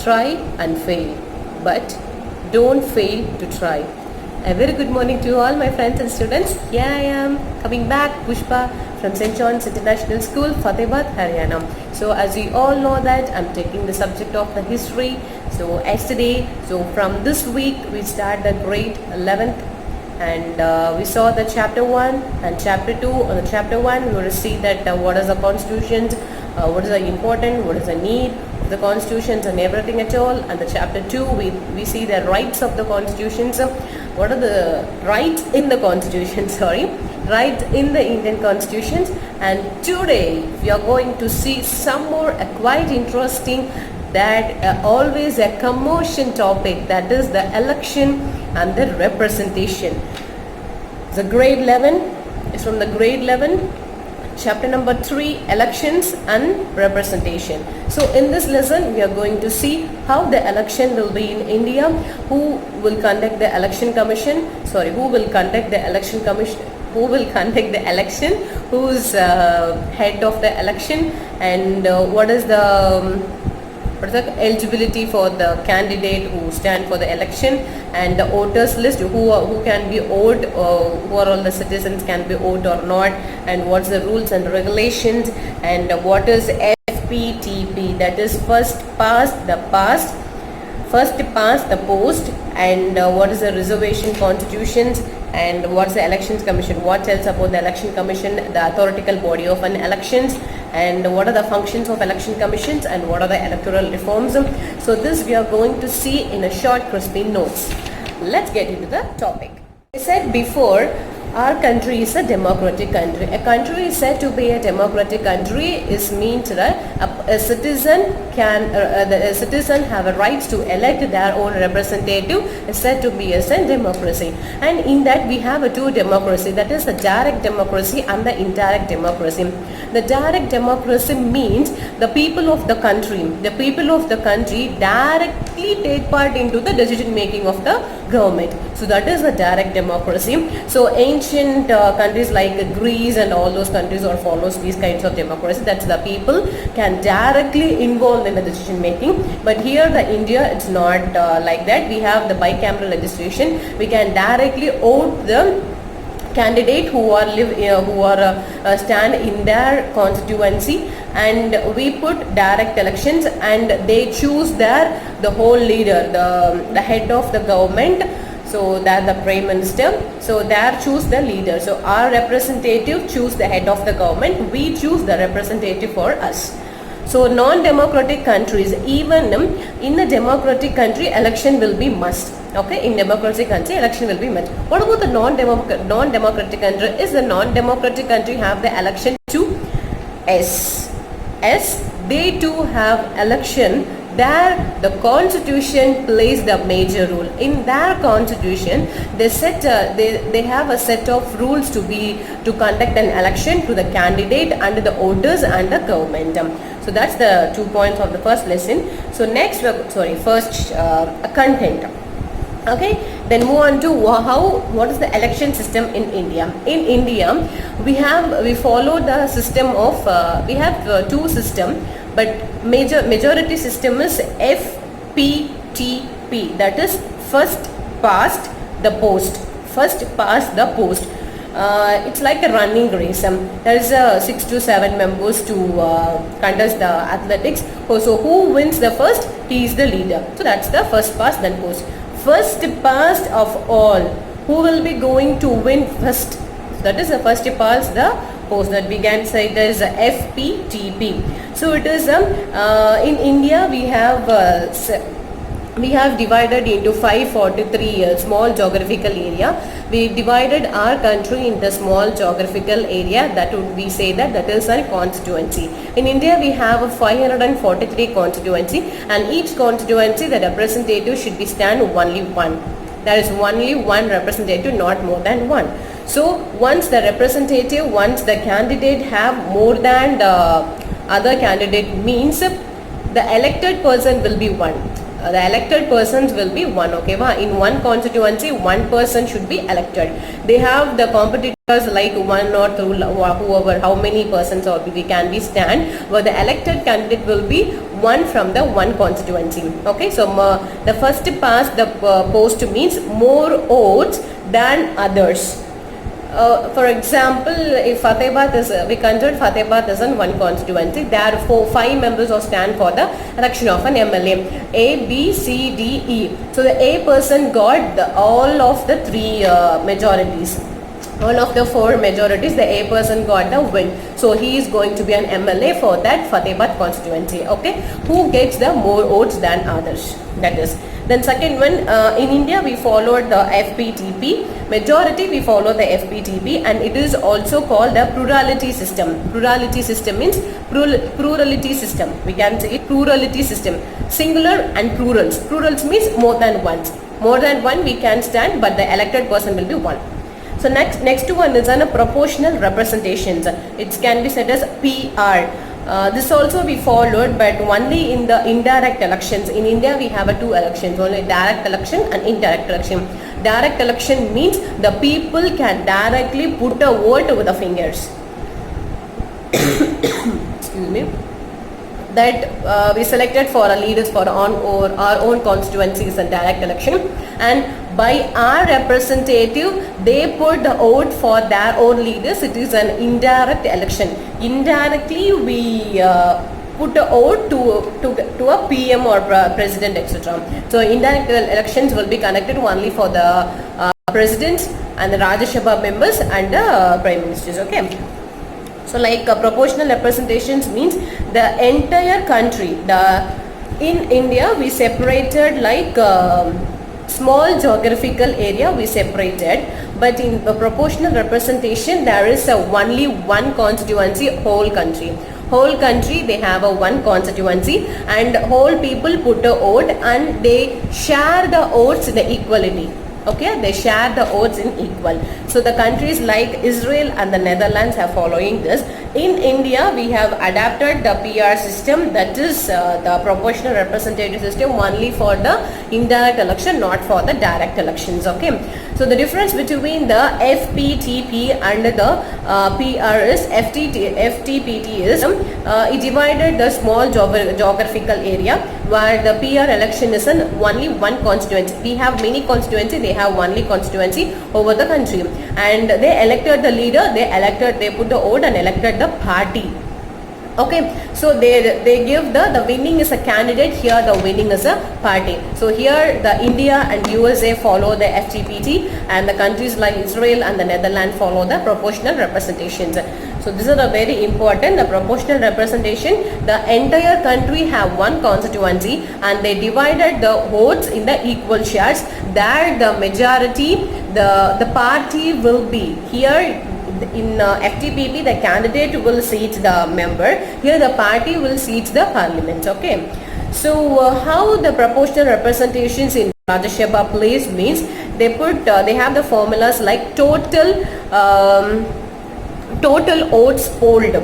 try and fail, but don't fail to try. A very good morning to all my friends and students. Here I am coming back, Pushpa from St. John's International School, Fatehpur, Haryana. So as we all know that I'm taking the subject of the history. So from this week we start the grade 11th, and we saw the chapter 1 and chapter 2. On the chapter 1 we will see that what is the constitutions, what is the important, what is the need of the constitutions and everything at all. And the chapter 2 we see the rights of the constitutions, what are the rights in the constitution, rights in the Indian constitutions. And today we are going to see some more quite interesting that always a commotion topic, that is the election and the representation. The grade 11 is from the grade 11 chapter number 3, elections and representation. So in this lesson we are going to see how the election will be in India, who will conduct the election commission, who's head of the election, and what is the eligibility for the candidate who stand for the election, and the voters list, who can be vote, who are all the citizens can be vote or not, and what's the rules and regulations, and what is FPTP, that is first past the post, and what is the reservation constitutions, and what's the elections commission, what else about the election commission, the authoritative body of an elections, and what are the functions of election commissions, and what are the electoral reforms. So this we are going to see in a short crispy notes. Let's get into the topic. I said before, our country is a democratic country. A country is said to be a democratic country is means that a citizen have a right to elect their own representative, is said to be as a democracy. And in that we have a two democracy, that is the direct democracy and the indirect democracy. The direct democracy means the people of the country directly take part into the decision making of the government. So that is the direct democracy. So ancient countries like Greece and all those countries or follows these kinds of democracy, that's the people can directly involve in the decision making. But here the India, it's not like that. We have the bicameral legislation. We can directly vote the candidate who stand in their constituency, and we put direct elections, and they choose the whole leader, the head of the government, so that the prime minister, so there choose the leader. So our representative choose the head of the government, we choose the representative for us. So non-democratic countries, even in a democratic country, election will be must. Okay, in democratic country, election will be must. What about the non-democratic country? Is the non-democratic country have the election too? Yes, they too have election. There the constitution plays the major role. In their constitution, they have a set of rules to conduct an election to the candidate and the voters and the government. So that's the 2 points of the first lesson. So next, content. Okay, then move on to what is the election system in India. In India, we follow the system of we have two system, but majority system is FPTP, that is first past the post. It's like a running race. There is 6 to 7 members to conduct the athletics. So who wins the first, he is the leader. So that's the first past then post. First past of all, who will be going to win first? That is the first past the post, that we can say it is FPTP. So it is in India we have divided into 543 small geographical area. We divided our country into small geographical area, that would we say that is a constituency. In India we have 543 constituency, and each constituency the representative should be stand only one. There is only one representative, not more than one. So once the candidate have more than the other candidate, means the elected person will be one. the elected persons will be one. Okay, in one constituency, one person should be elected. They have the competitors like one or two, whoever, how many persons or we can be stand, but the elected candidate will be one from the one constituency. Okay, so the first past the post means more votes than others. For example, if Fatehbaad is, we consider Fatehbaad as in one constituency, there are 5 members or stand for the election of an MLA, A, B, C, D, E. So the A person got all of the 3 majorities. All of the 4 majorities, the A person got the win. So he is going to be an MLA for that Fatehbaad constituency. Okay, who gets the more votes than others? That is. Then second one, in India we followed the FPTP. Majority we follow the FPTP, and it is also called the plurality system. Plurality system means plurality system. We can say plurality system. Singular and plurals. Plurals means more than once. More than one we can stand, but the elected person will be one. So next one is a proportional representations. It can be said as PR. This also we followed, but only in the indirect elections. In India we have 2 elections, only direct election and indirect election. Direct election means the people can directly put a vote with the fingers. Excuse me. That we selected for our leaders for our own constituencies and direct election, and by our representative they put the vote for their own leaders. It is an indirect election. Indirectly we put a vote to a PM or president, etc. So indirect elections will be conducted only for the presidents and the Rajya Sabha members and the prime ministers. Okay. So like proportional representations means the entire country. In India we separated like small geographical area we separated, but in the proportional representation there is only one constituency, whole country. Whole country they have one constituency, and whole people put a vote and they share the votes in the equality. Okay, they share the votes in equal. So the countries like Israel and the Netherlands are following this. In India we have adapted the PR system, that is the proportional representative system, only for the indirect election, not for the direct elections. Okay, so the difference between the FPTP and the PR is FTPT is it divided the small geographical area, where the PR election is in only one constituency. We have many constituency, they have only constituency over the country, and they elected the leader, they put the vote and elected the party. Okay, so they give the winning is a candidate, here the winning is a party. So here the India and USA follow the FTPT, and the countries like Israel and the Netherlands follow the proportional representations. So this is a very important, the proportional representation. The entire country have one constituency and they divided the votes in the equal shares. There the majority, the party will be here. In FTPP the candidate will seat the member, here the party will seat the parliament. Okay, so how the proportional representations in Rajya Sabha plays means they have the formulas like total votes polled,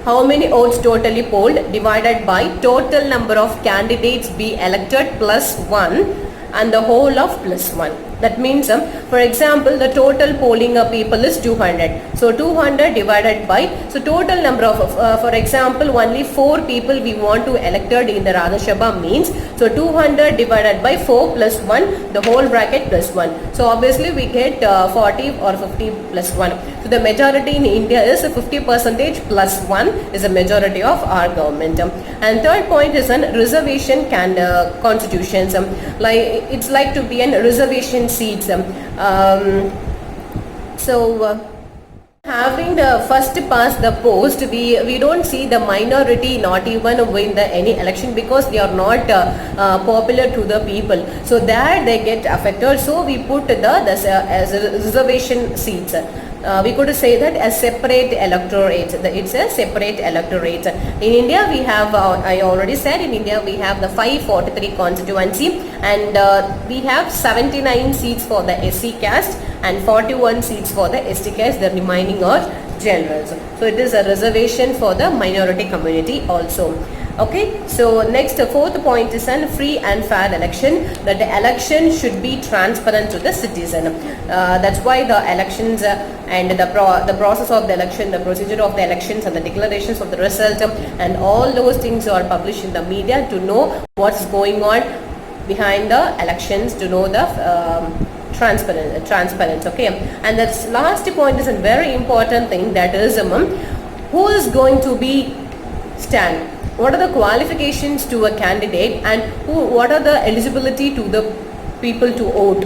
how many votes totally polled divided by total number of candidates be elected plus 1 and the whole of plus 1. That means, for example, the total polling of people is 200. So 200 divided by, so total number of, for example, only 4 people we want to elected in the Rajya Sabha means, so 200 divided by 4 plus 1, the whole bracket plus 1. So obviously we get 40 or 50 plus 1. So the majority in India is 50% plus 1 is a majority of our government. And third point is an reservation constitutions. Like it's like to be an reservation seats. Having the first past the post, we don't see the minority not even win any election because they are not popular to the people. So there they get affected. So we put as reservation seats. We could say that a separate electorate. It's a separate electorate. In India we have, I already said, in India we have the 543 constituency, and we have 79 seats for the SC caste and 41 seats for the ST caste. The remaining are generals. So it is a reservation for the minority community also. Okay, so next, fourth point is a free and fair election, that the election should be transparent to the citizen. That's why the elections and the process of the election, the procedure of the elections and the declarations of the result and all those things are published in the media to know what's going on behind the elections, to know the transparent. Okay, and the last point is a very important thing, that is who is going to be stand, what are the qualifications to a candidate, and what are the eligibility to the people to vote.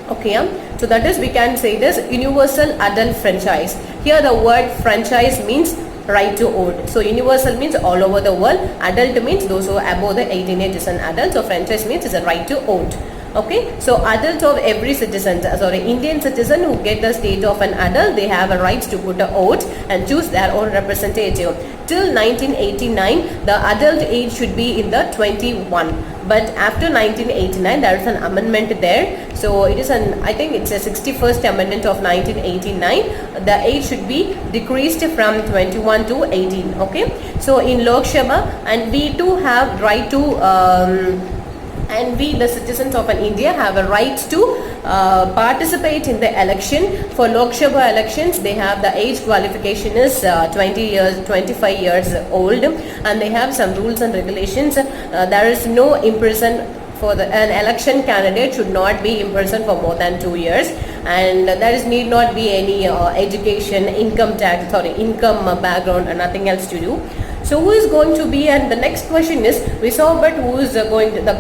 Okay, so that is, we can say this universal adult franchise. Here the word franchise means right to vote. So universal means all over the world, adult means those who are above the 18 age is an adult, so franchise means is a right to vote. Okay, so adult of every citizen, Indian citizen who get the state of an adult, they have a right to put a vote and choose their own representative. Till 1989, the adult age should be in the 21. But after 1989, there is an amendment there. So it is I think it's a 61st amendment of 1989. The age should be decreased from 21 to 18. Okay, so in Lok Sabha, and we too have right to and we, the citizens of India, have a right to participate in the election. For Lok Sabha elections, they have the age qualification is 25 years old, and they have some rules and regulations. There is no imprisonment for an election candidate should not be imprisoned for more than 2 years, and there need not be any education, income background, and nothing else to do. So who is going to be, and the next question is, we saw but who is going to the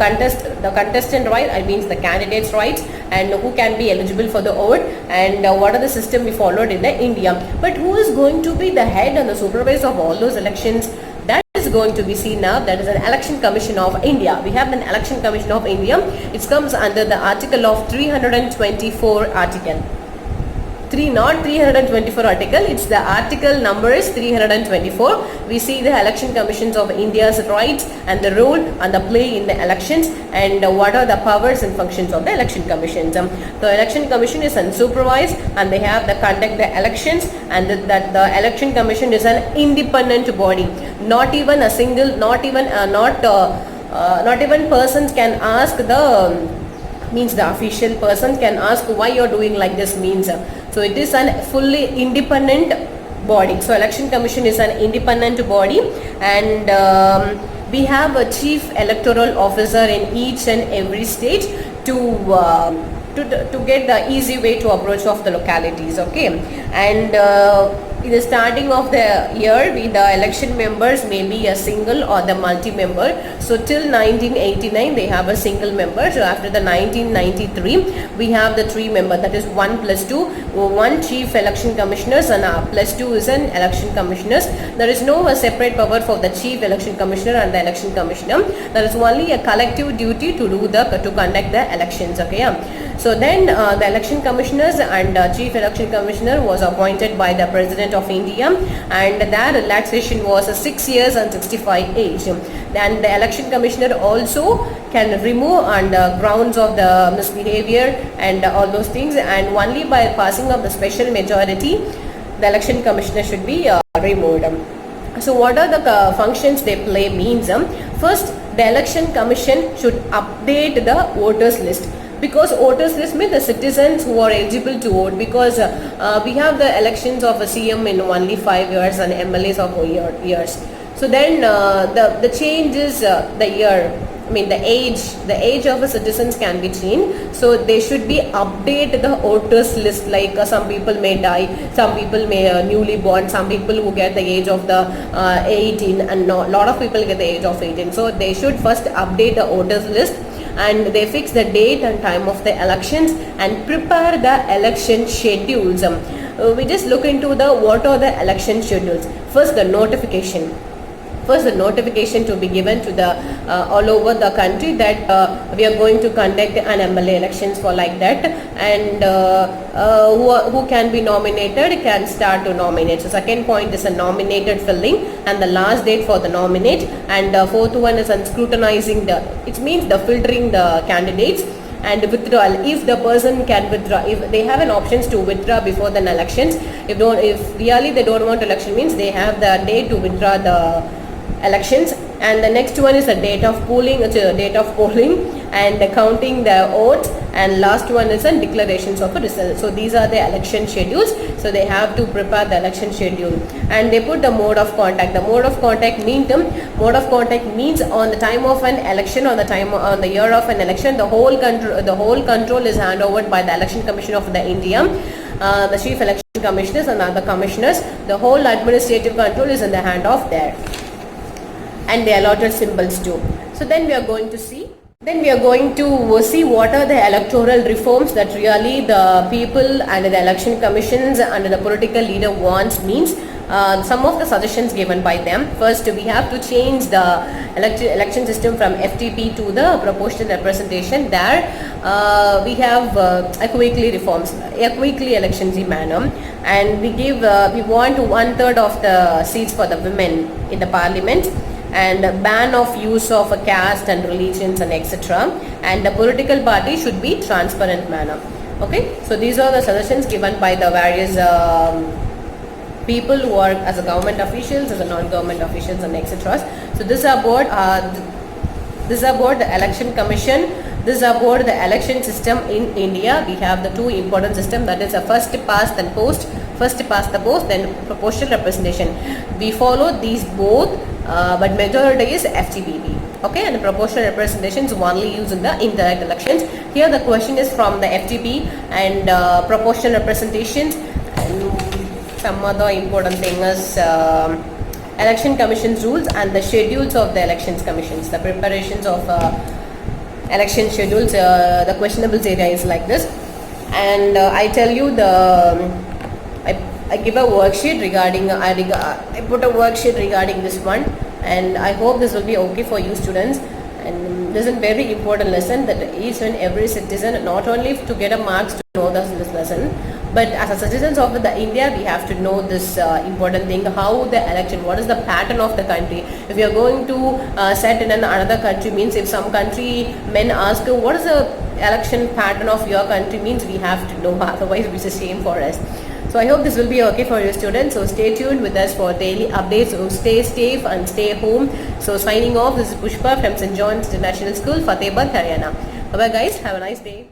contestant right, I mean the candidate's rights, and who can be eligible for the vote, and what are the system we followed in India. But who is going to be the head and the supervisor of all those elections? That is going to be seen now. That is an Election Commission of India. We have an Election Commission of India. It comes under the article of 324 article. Not 324 article, it's the article number is 324. We see the Election Commissions of India's rights and the role and the play in the elections, and what are the powers and functions of the Election Commissions. The Election Commission is unsupervised, and they have the conduct the elections, and that the Election Commission is an independent body. Not even a single, not even persons can ask the means the official person can ask why you're doing like this means. So it is an fully independent body. So Election Commission is an independent body, and we have a chief electoral officer in each and every state to get the easy way to approach of the localities. Okay, and in the starting of the year, the election members may be a single or the multi-member. So till 1989, they have a single member. So after the 1993, we have the 3 member, that is 1 plus 2, 1 chief election commissioners, and plus 2 is an election commissioners. There is no separate power for the chief election commissioner and the election commissioner. There is only a collective duty to conduct the elections. Okay, so then the election commissioners and chief election commissioner was appointed by the President of India, and their relaxation was 6 years and 65 age. Then the election commissioner also can remove on the grounds of the misbehavior and all those things, and only by passing of the special majority, the election commissioner should be removed. So what are the functions they play means, first, the election commission should update the voters list. Because voters list means the citizens who are eligible to vote, because we have the elections of a CM in only 5 years and MLAs of years. So then the change is the year, I mean the age of the citizens can be changed. So they should be update the voters list, like some people may die, some people may newly born, some people who get the age of the 18, and a lot of people get the age of 18. So they should first update the voters list, and they fix the date and time of the elections and prepare the election schedules. We just look into what are the election schedules. First, the notification. First, the notification to be given to the all over the country that we are going to conduct an MLA elections for like that, and who can be nominated can start to nominate. So second point is a nominated filling and the last date for the nominate, and fourth one is scrutinizing it means the filtering the candidates, and withdrawal, if the person can withdraw, if they have an options to withdraw before the elections. If really they don't want election, means they have the day to withdraw the elections and the next one is the date of polling, and counting the votes, and last one is the declarations of a result. So these are the election schedules. So they have to prepare the election schedule, and they put the mode of contact. The mode of contact means on the time of an election, on the year of an election, the whole control is handed over by the Election Commission of the India. The chief election commissioners and other commissioners, the whole administrative control is in the hand of there, and the allotted symbols too. So then we are going to see what are the electoral reforms that really the people and the election commissions and the political leader wants means. Some of the suggestions given by them. First, we have to change the election system from FTP to the proportional representation. There we have equally reforms, equally elections manner, and we want 1/3 of the seats for the women in the parliament, and ban of use of a caste and religions and etc. And the political party should be transparent manner. Okay, so these are the suggestions given by the various people who work as a government officials, as a non-government officials and etc. So this is about the election commission. This is about the election system in India. We have the two important systems, that is a first past the post, then proportional representation. We follow these both, but majority is FTPP. Okay, and the proportional representation is only used in the indirect elections. Here the question is from the FTP and proportional representations. And some other important thing is election commission's rules and the schedules of the elections commissions, the preparations of election schedules. The questionables area is like this, and I tell you I give a worksheet regarding I put a worksheet regarding this one, and I hope this will be okay for you students. And this is a very important lesson that each and every citizen, not only to get a marks to know this lesson, but as a citizens of the India, we have to know this important thing, how the election, what is the pattern of the country. If you are going to set in another country, means if some country men ask what is the election pattern of your country, means we have to know, otherwise it's a shame for us. So I hope this will be okay for your students. So stay tuned with us for daily updates. So stay safe and stay home. So signing off, this is Pushpa from St. John's International School, Fatehpur, Haryana. Bye bye guys, have a nice day.